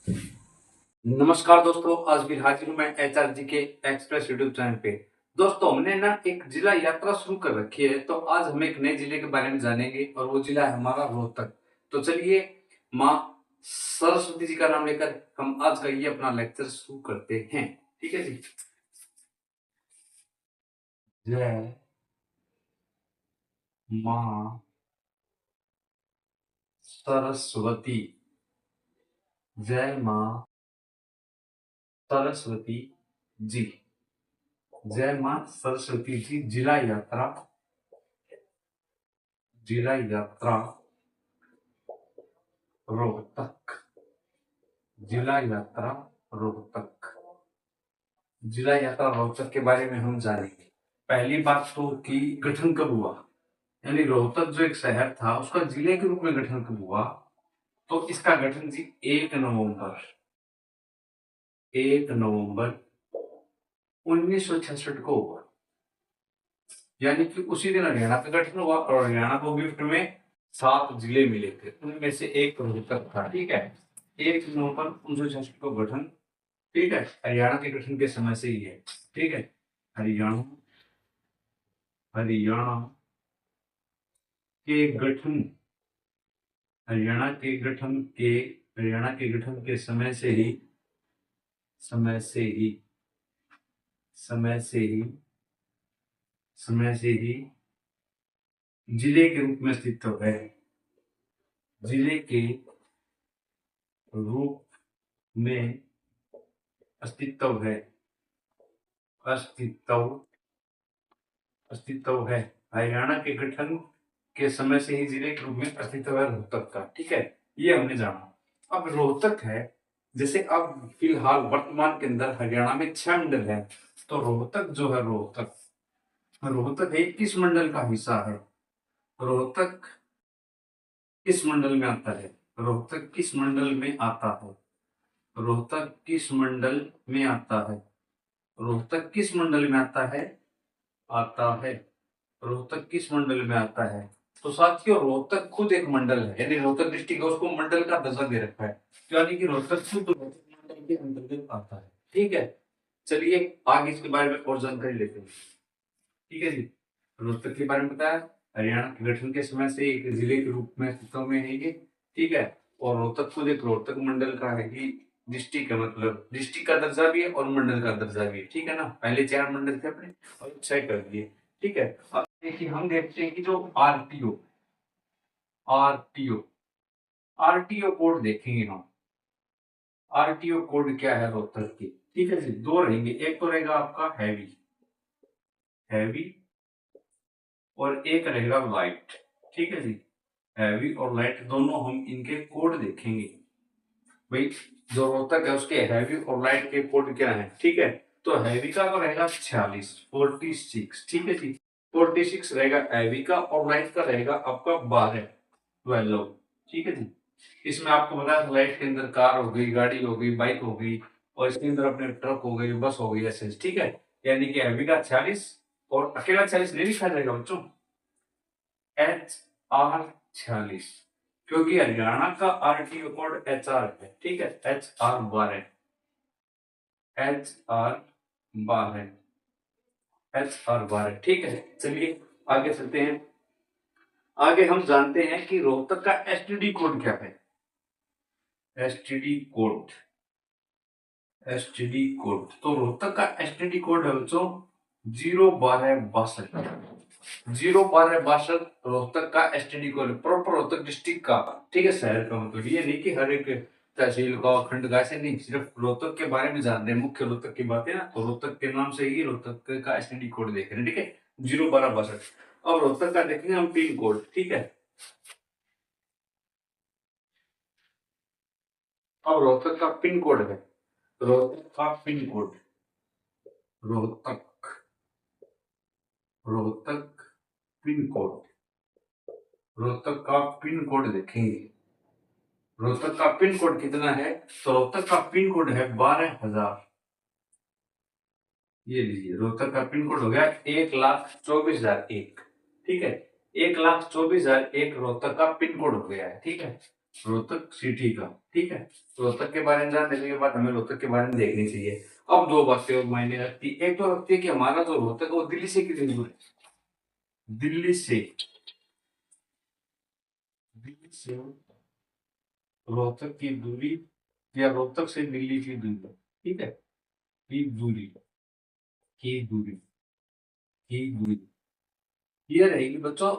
नमस्कार दोस्तों, आज भी हाजिर हूं मैं एचआरजी के एक्सप्रेस यूट्यूब चैनल पे। दोस्तों, हमने ना एक जिला यात्रा शुरू कर रखी है, तो आज हम एक नए जिले के बारे में जानेंगे और वो जिला है हमारा रोहतक। तो चलिए, माँ सरस्वती जी का नाम लेकर हम आज का ये अपना लेक्चर शुरू करते हैं। ठीक है जी। जय माँ सरस्वती। जय माँ सरस्वती जी। जय माँ सरस्वती जी। जिला यात्रा रोहतक। जिला यात्रा रोहतक। जिला यात्रा रोहतक के बारे में हम जानेंगे। पहली बात तो कि गठन कब हुआ, यानी रोहतक जो एक शहर था उसका जिले के रूप में गठन कब हुआ। तो इसका गठन जी 1 नवंबर 1966 को हुआ। यानी कि उसी दिन हरियाणा का गठन हुआ और हरियाणा को गिफ्ट में 7 जिले मिले थे, उनमें से एक रोहतक था। ठीक है, 1 नवंबर 1966 को गठन। ठीक है, हरियाणा के गठन के समय से ही है। ठीक है, हरियाणा हरियाणा के गठन हरियाणा के गठन के हरियाणा के गठन के समय से ही समय से ही समय से ही जिले के रूप में अस्तित्व है। जिले के रूप में अस्तित्व है। अस्तित्व अस्तित्व है। हरियाणा के गठन के समय से ही जिले के रूप में अस्तित्व है रोहतक का। ठीक है, ये हमने जाना। अब रोहतक है, जैसे अब फिलहाल वर्तमान के अंदर हरियाणा में 6 मंडल है। तो रोहतक जो है, रोहतक एक किस मंडल का हिस्सा है? रोहतक किस मंडल में आता है? रोहतक किस मंडल में आता है? रोहतक किस मंडल में आता है? रोहतक किस मंडल में आता है? आता है। रोहतक किस मंडल में आता है? तो साथियों, रोहतक खुद एक मंडल है, यानी रोहतक डिस्ट्रिक्ट है, उसको मंडल का दर्जा दे रखा है। तो यानी कि रोहतक खुद रोहतक मंडल के अंतर्गत आता है। ठीक है, चलिए आगे इसके बारे में और जानकारी लेते हैं। ठीक है जी, रोहतक के बारे में बताया, हरियाणा के गठन के समय से एक जिले के रूप में अस्तित्व में है ये। ठीक है, और रोहतक खुद एक रोहतक मंडल का है कि डिस्ट्रिक्ट है, मतलब डिस्ट्रिक्ट का दर्जा भी है और मंडल का दर्जा भी है। ठीक है ना, पहले 4 मंडल थे अपने और 6 कर दिए। ठीक है, अब देखिए हम देखते हैं कि जो आरटीओ आरटीओ कोड देखेंगे हम। आरटीओ कोड क्या है रोहतक की? ठीक है जी, 2 रहेंगे। एक तो रहेगा आपका हैवी हैवी और एक रहेगा लाइट। ठीक है जी, हैवी और लाइट दोनों हम इनके कोड देखेंगे। भाई, जो रोहतक है उसके हैवी और लाइट के कोड क्या है? ठीक है, तो हैवी का तो रहेगा 46। ठीक है जी, 46 रहेगा हैवी का और लाइट का रहेगा आपका 12। ठीक है जी, इसमें आपको बता दें, लाइट के अंदर कार हो गई, गाड़ी हो गई, बाइक हो गई, और इसके अंदर अपने ट्रक हो गई, बस हो गई, ऐसे। ठीक है, यानी कि हैवी का 46 और अकेला 46 नहीं लिखा जाएगा बच्चों, HR 46, क्योंकि हरियाणा का आरटीओ कोड HR है। ठीक है, HR 12। ठीक है, चलिए आगे चलते हैं। आगे हम जानते हैं कि रोहतक का एसटीडी कोड क्या है। एसटीडी कोड एसटीडी कोड तो रोहतक का एसटीडी कोड है बच्चों 01262। 01262 रोहतक का STD code, proper Rohtak district का। ठीक है, शहर का, मतलब ये नहीं कि हर एक तहसील का खंड का, ऐसे नहीं, सिर्फ रोहतक के बारे में जान रहे हैं, मुख्य रोहतक की बातें ना, तो रोहतक के नाम से ही रोहतक का एसटीडी कोड देख रहे हैं। ठीक है, 01262। अब रोहतक का देखेंगे हम पिन कोड। ठीक है, अब रोहतक का पिन कोड है, रोहतक का pin code Rohtak Rohtak pin code Rohtak का पिन कोड देखेंगे। रोहतक का पिन कोड कितना है? तो रोहतक का पिन कोड है 12,000। ये लीजिए, रोहतक का पिन कोड हो गया 1,24,001। ठीक है, 1,24,001 रोहतक का पिन कोड हो गया है। ठीक है, रोहतक सिटी का, ठीक है। रोहतक के बारे में जान लेने के बाद हमें रोहतक के बारे में देखनी चाहिए। अब दो बातें और मायने रखती है। एक तो रखती है कि हमारा जो रोहतक है वो दिल्ली से कितनी दूर है। दिल्ली से, दिल्ली से रोहतक की दूरी या रोहतक से दिल्ली की दूरी, ठीक है, की दूरी, की दूरी, की दूरी ये रहेगी बच्चों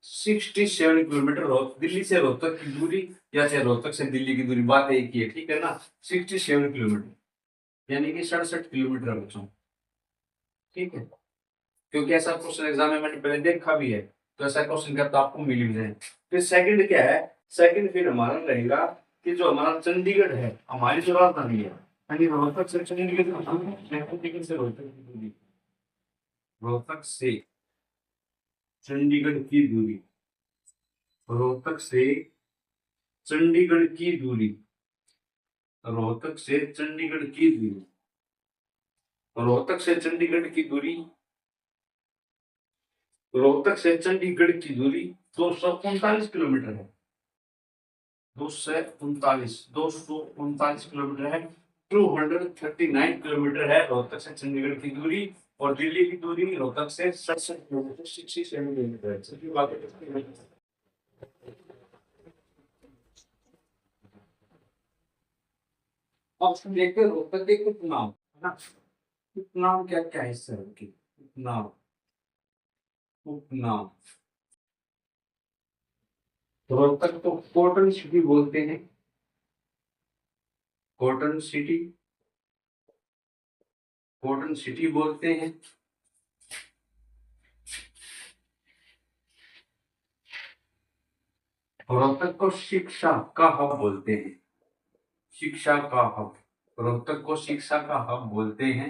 67 किलोमीटर। दिल्ली से रोहतक की दूरी या चाहे रोहतक से दिल्ली की दूरी, बात एक ही है, ठीक है ना। 67 किलोमीटर, यानी कि 67 किलोमीटर है बच्चों, ठीक है। क्योंकि ऐसा क्वेश्चन एग्जाम में मैंने पहले देखा भी है, तो ऐसा क्वेश्चन का तो आपको मिल भी जाए। फिर सेकंड क्या है, सेकंड फिर हमारा रहेगा कि जो हमारा चंडीगढ़ है, हमारी जो राजधानी है, यानी रोहतक से चंडीगढ़, चंडीगढ़ से रोहतक की दूरी, रोहतक से चंडीगढ़ की दूरी, रोहतक से चंडीगढ़ की दूरी, रोहतक से चंडीगढ़ की दूरी, रोहतक से चंडीगढ़ की दूरी, रोहतक से चंडीगढ़ की दूरी 239 किलोमीटर है। 239 है। 239 किलोमीटर है रोहतक से चंडीगढ़ की दूरी। और दिल्ली की दूरी रोहतक से 67 किलोमीटर, 67 किलोमीटर है। चलिए बात करते हैं। ऑप्शन देखते हैं, रोहतक के उपनाम है ना। उपनाम क्या क्या है इस शहर की, उपनाम, उपनाम। रोहतक को कॉटन सिटी बोलते हैं, कॉटन सिटी, कॉटन सिटी बोलते हैं। रोहतक को शिक्षा का हब बोलते हैं, शिक्षा का हब। रोहतक को शिक्षा का हब बोलते हैं,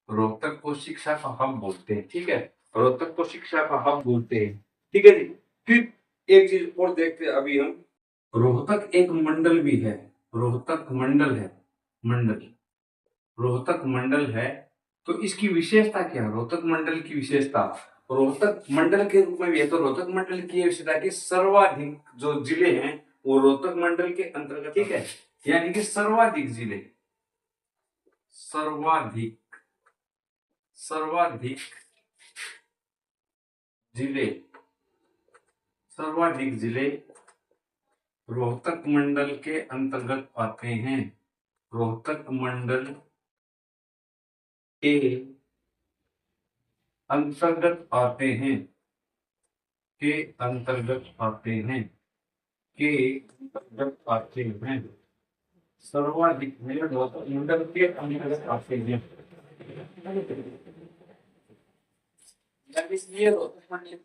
रोहतक को शिक्षा का हब बोलते हैं, ठीक है। रोहतक को शिक्षा का हब बोलते हैं, ठीक है जी। फिर एक चीज और देखते हैं अभी हम, रोहतक एक मंडल भी है, रोहतक मंडल है, मंडल, रोहतक मंडल है। तो इसकी विशेषता क्या है, रोहतक मंडल की विशेषता, रोहतक मंडल के रूप में भी है। तो रोहतक मंडल की विशेषता की सर्वाधिक जो जिले हैं वो रोहतक मंडल के अंतर्गत, ठीक है। यानी कि सर्वाधिक जिले, सर्वाधिक, सर्वाधिक जिले, सर्वाधिक जिले रोहतक मंडल के अंतर्गत आते हैं, रोहतक मंडल के अंतर्गत आते हैं, के अंतर्गत आते हैं, के अंतर्गत आते हैं। सर्वाधिक मेरे रोहतक मंडल के अंतर्गत आते हैं, इसलिए रोहतक मंडल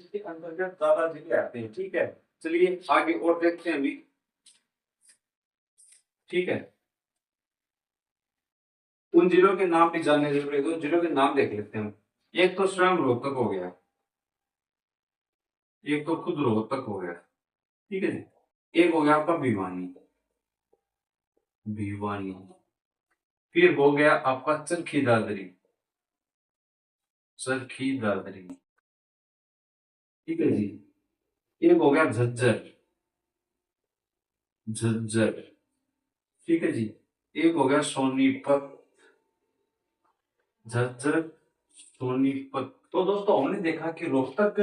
के अंतर्गत ज्यादा जिले आते हैं, ठीक है। चलिए आगे और देखते हैं अभी, ठीक है। उन जिलों के नाम भी जानने जरूरी है, तो जिलों के नाम देख लेते हैं। एक तो स्वयं रोहतक हो गया, एक तो खुद रोहतक हो गया, ठीक है जी। एक हो गया आपका भिवानी, भिवानी। फिर हो गया आपका चरखी दादरी, चरखी दादरी, ठीक है जी। एक हो गया झज्जर, झज्जर, ठीक है जी। एक हो गया सोनीपत, झज्जर, सोनीपत। तो दोस्तों हमने देखा कि रोहतक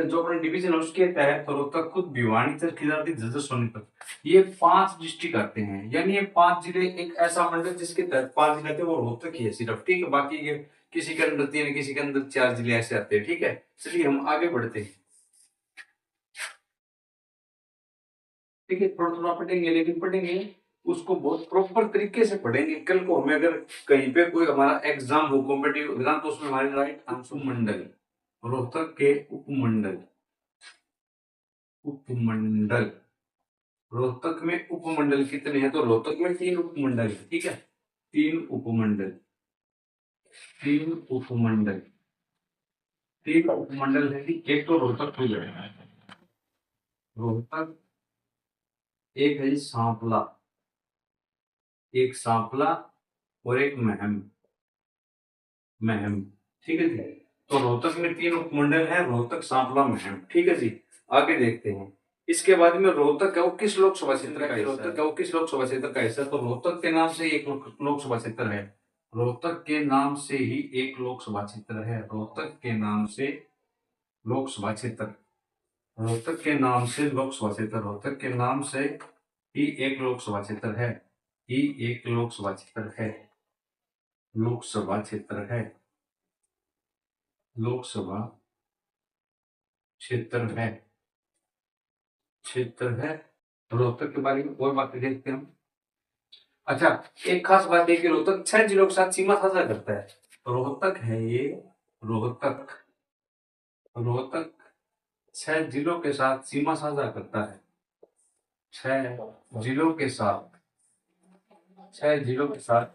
जो अपने डिवीजन है उसके तहत तो रोहतक खुद भिवानी चरखी दादरी झज्जर सोनीपत, ये 5 डिस्ट्रिक्ट आते हैं। यानी ये 5 जिले, एक ऐसा मंडल जिसके तहत 5 जिले थे वो रोहतक ही है सिर्फ, ठीक है। बाकी के किसी के अंदर 3, किसी के अंदर 4 जिले ऐसे आते हैं, ठीक है। चलिए हम आगे बढ़ते हैं, ठीक है। थोड़ा थोड़ा पढ़ेंगे, लेकिन पढ़ेंगे उसको बहुत प्रॉपर तरीके से पढ़ेंगे। कल को हमें अगर कहीं पे कोई हमारा एग्जाम हो कॉम्पिटिटिव एग्जाम, तो उसमें हमारे राइट आंसर मंडल, रोहतक के उपमंडल, उपमंडल, रोहतक में उपमंडल कितने हैं, तो रोहतक में 3 उपमंडल है, ठीक है। 3 उपमंडल, 3 उपमंडल, 3 उपमंडल है। एक तो रोहतक हो गया, रोहतक, एक है जी सांपला, एक सांपला और एक महम, महम, ठीक है जी। तो रोहतक में 3 उपमंडल है, रोहतक, सांपला, महम, ठीक है जी। आगे देखते हैं, इसके बाद में रोहतक है वो किस लोकसभा क्षेत्र का हिस्सा है? रोहतक है वो किस लोकसभा क्षेत्र का हिस्सा है? तो रोहतक के नाम से ही एक लोकसभा क्षेत्र है। रोहतक के नाम से ही एक लोकसभा क्षेत्र है। रोहतक के नाम से लोकसभा क्षेत्र। रोहतक के नाम से लोकसभा क्षेत्र। रोहतक के नाम से ही एक लोकसभा क्षेत्र है। ही एक लोकसभा क्षेत्र है। लोकसभा क्षेत्र है। लोकसभा क्षेत्र है। क्षेत्र है। रोहतक के बारे में और बातें देखते हैं हम। अच्छा, एक खास बात है कि रोहतक 6 जिलों के साथ सीमा साझा करता है। रोहतक है ये। रोहतक। रोहतक 6 जिलों के साथ सीमा साझा करता है। 6 जिलों के साथ। 6 जिलों के साथ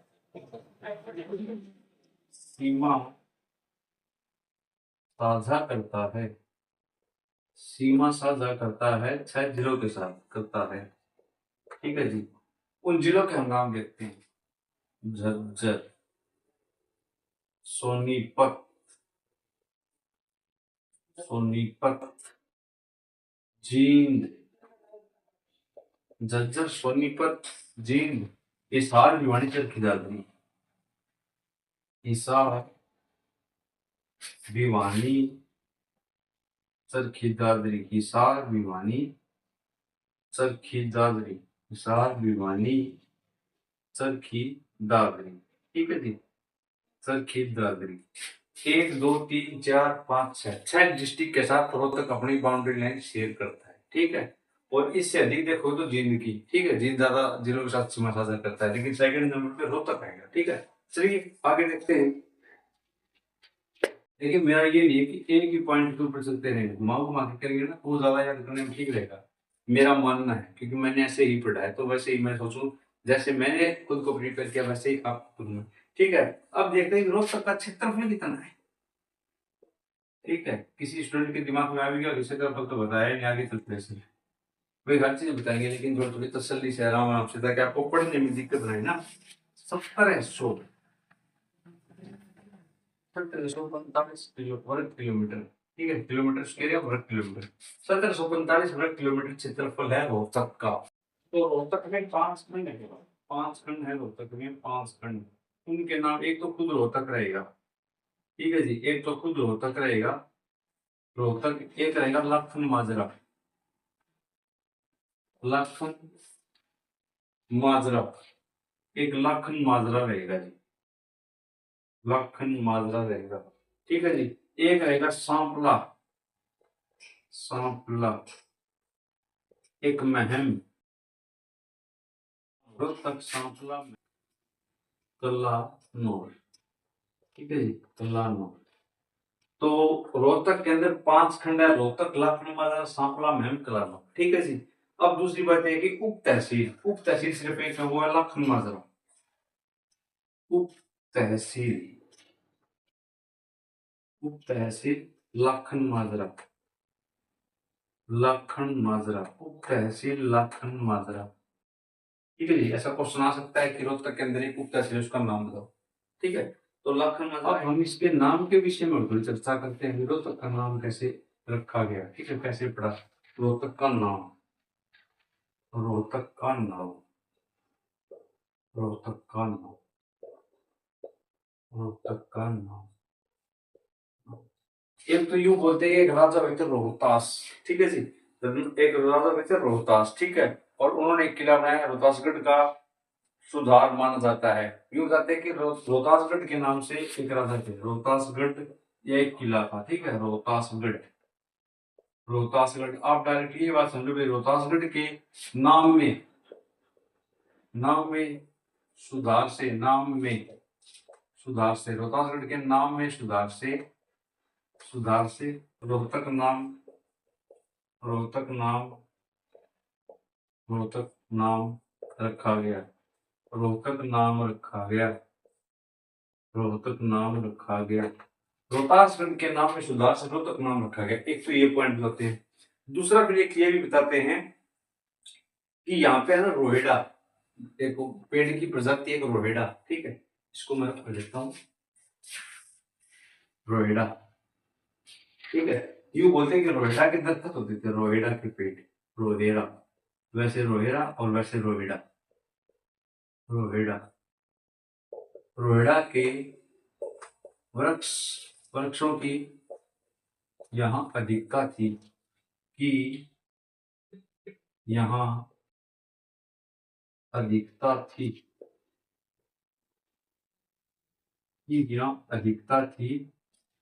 सीमा साझा करता है। सीमा साझा करता है 6 जिलों के साथ करता है। ठीक है जी। उन जिलों के हम नाम देखते हैं। झज्जर, सोनीपत, सोनीपत, जींद, झज्जर, सोनीपत, जींद, हिसार, भिवानी, चरखी दादरी। हिसार, भिवानी, चरखी दादरी। हिसार, भिवानी, चरखी दादरी। हिसार, भिवानी, चरखी दादरी। ठीक है जी। चरखी दादरी। 1 2 3 4 5 6 6 डिस्ट्रिक्ट के साथ रोहतक अपनी बाउंड्री लाइन शेयर करता है। ठीक है। और इससे अधिक देखो तो जींद की। ठीक है। जींद ज्यादा जिलों के साथ सीमा साझा करता है, लेकिन सेकंड नंबर पे रोहतक आएगा। ठीक है। चलिए आगे देखते हैं। लेकिन मेरा ये नहीं है कि एक ही पॉइंट के ऊपर चलते रहेंगे, घुमाओ घुमा के करेंगे ना, वो ज्यादा याद करने में ठीक रहेगा। मेरा मानना है, क्योंकि मैंने ऐसे ही पढ़ा है, तो वैसे ही मैं सोचूं जैसे मैंने खुद को प्रिपेयर किया वैसे ही आप खुद में। ठीक है। अब देखते हैं रोहतक का क्षेत्रफल कितना है। ठीक है। किसी स्टूडेंट के दिमाग में आ भी गया क्षेत्रफल तो बताया नहीं, आगे चलते हैं भाई हर चीज बताएंगे, लेकिन थोड़ी थोड़ी तसल्ली से आराम आराम से, ताकि आपको पढ़ने में दिक्कत नहीं ना। 1700 1745 वर्ग किलोमीटर। ठीक है। किलोमीटर स्क्वायर या वर्ग किलोमीटर। 1745 वर्ग किलोमीटर क्षेत्रफल है रोहतक का। तो रोहतक में 5 खंड है। 5 खंड है रोहतक में। 5 खंड। उनके नाम, एक तो खुद रोहतक रहेगा। ठीक है जी। एक तो खुद रोहतक रहेगा। रोहतक। एक रहेगा लखन माजरा। लखन माजरा। एक लखन माजरा रहेगा जी। लखन माजरा रहेगा। ठीक है जी। एक रहेगा सांपला। सांपला। एक महम। रोहतक, सांपला, कल्लानौर। ठीक है जी। कल्लानौर। तो रोहतक के अंदर 5 खंड है। रोहतक, लखन माजरा, सांपला, महम, कल्लानौर। ठीक है जी। अब दूसरी बात है कि उप तहसील। उप तहसील सिर्फ एक है, वो है लखन माजरा। उप तहसील। उप तहसील लखन माजरा। लखन माजरा। उप तहसील लखन माजरा। ठीक है जी। ऐसा क्वेश्चन आ सकता है कि रोहतक के अंदर एक उप तहसील, उसका नाम बताओ। ठीक है। तो लखन माजरा। अब हम इसके नाम के विषय में थोड़ी चर्चा करते हैं। रोहतक का नाम कैसे रखा गया। ठीक है। कैसे पड़ा रोहतक का नाम। रोहतक का नाम। रोहतक का नाम। रोहतक का नाम। एक तो यूं बोलते हैं, एक राजा हुए थे रोहतास। ठीक है जी। तो एक राजा हुए थे रोहतास। ठीक है। और उन्होंने एक किला बनाया रोहतासगढ़ का सुधार माना जाता है। यूं कहते हैं कि रोहतासगढ़ के नाम से एक राजा थे। रोहतासगढ़ ये एक किला था। ठीक है। रोहतासगढ़। रोहतासगढ़। आप डायरेक्टली ये बात समझो भाई, रोहतासगढ़ के नाम में, नाम में सुधार से, नाम में सुधार से, रोहतासगढ़ के नाम में सुधार से, सुधार से रोहतक नाम, रोहतक नाम, रोहतक नाम रखा गया। रोहतक नाम रखा गया। रोहतक नाम रखा गया। रोहतासगढ़ के नाम में सुधार से रोहतक नाम रखा गया। एक तो ये पॉइंट बताते हैं। दूसरा फिर एक ये भी बताते हैं कि यहाँ पे है ना रोहिड़ा, एक पेड़ की प्रजाति है, एक रोहिड़ा। ठीक है। इसको मैं रख लेता हूँ। रोहिड़ा। ठीक है। यूं बोलते हैं कि रोहिड़ा के दरख्त होते थे, रोहिड़ा के पेड़। रोहेड़ा, वैसे रोहेड़ा और वैसे रोहिड़ा। रोहेड़ा, रोहेड़ा के वृक्ष वृक्षों की यहाँ अधिकता थी कि यहाँ अधिकता थी कि यहाँ अधिकता थी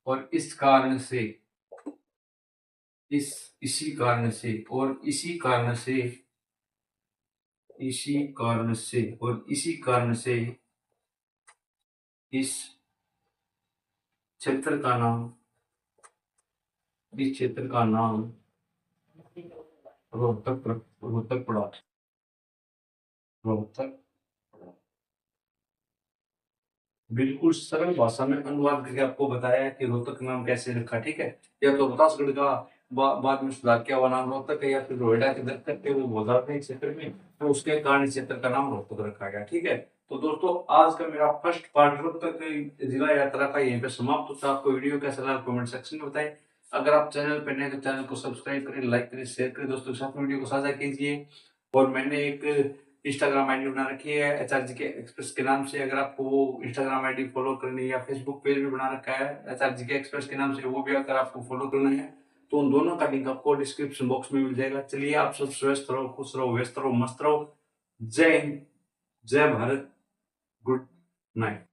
और इस कारण से इसी कारण से और इसी कारण से इसी कारण से और इसी कारण से इस क्षेत्र का नाम इस क्षेत्र का नाम रोहतक पड़ा। रोहतक बिल्कुल सरल भाषा में अनुवाद करके आपको बताया है कि रोहतक नाम कैसे रखा। ठीक है, या तो रोहतासगढ़ का बाद में सुधार किया हुआ नाम रोहतक है, या फिर रोहिड़ा के दस्तक थे वो बोला थे क्षेत्र में, तो उसके कारण इस क्षेत्र का नाम रोहतक रखा गया। ठीक है, तो दोस्तों आज का मेरा फर्स्ट पार्ट रोहतक जिला यात्रा का यहीं पे समाप्त होता है। आपको वीडियो कैसा लगा कमेंट सेक्शन में बताएं। अगर आप चैनल पर नए तो चैनल को सब्सक्राइब करें, लाइक करें, शेयर करें, दोस्तों के साथ वीडियो को साझा कीजिए। और मैंने एक इंस्टाग्राम आईडी बना रखी है HRGK एक्सप्रेस के नाम से। अगर आपको वो इंस्टाग्राम आईडी फॉलो करनी है, या फेसबुक पेज भी बना रखा है HRGK एक्सप्रेस के नाम से, वो भी अगर आपको फॉलो करना है तो उन दोनों का लिंक आपको डिस्क्रिप्शन बॉक्स में मिल जाएगा। चलिए, आप सब स्वस्थ रहो, खुश रहो, व्यस्त रहो, मस्त रहो। जय हिंद, जय भारत, गुड नाइट।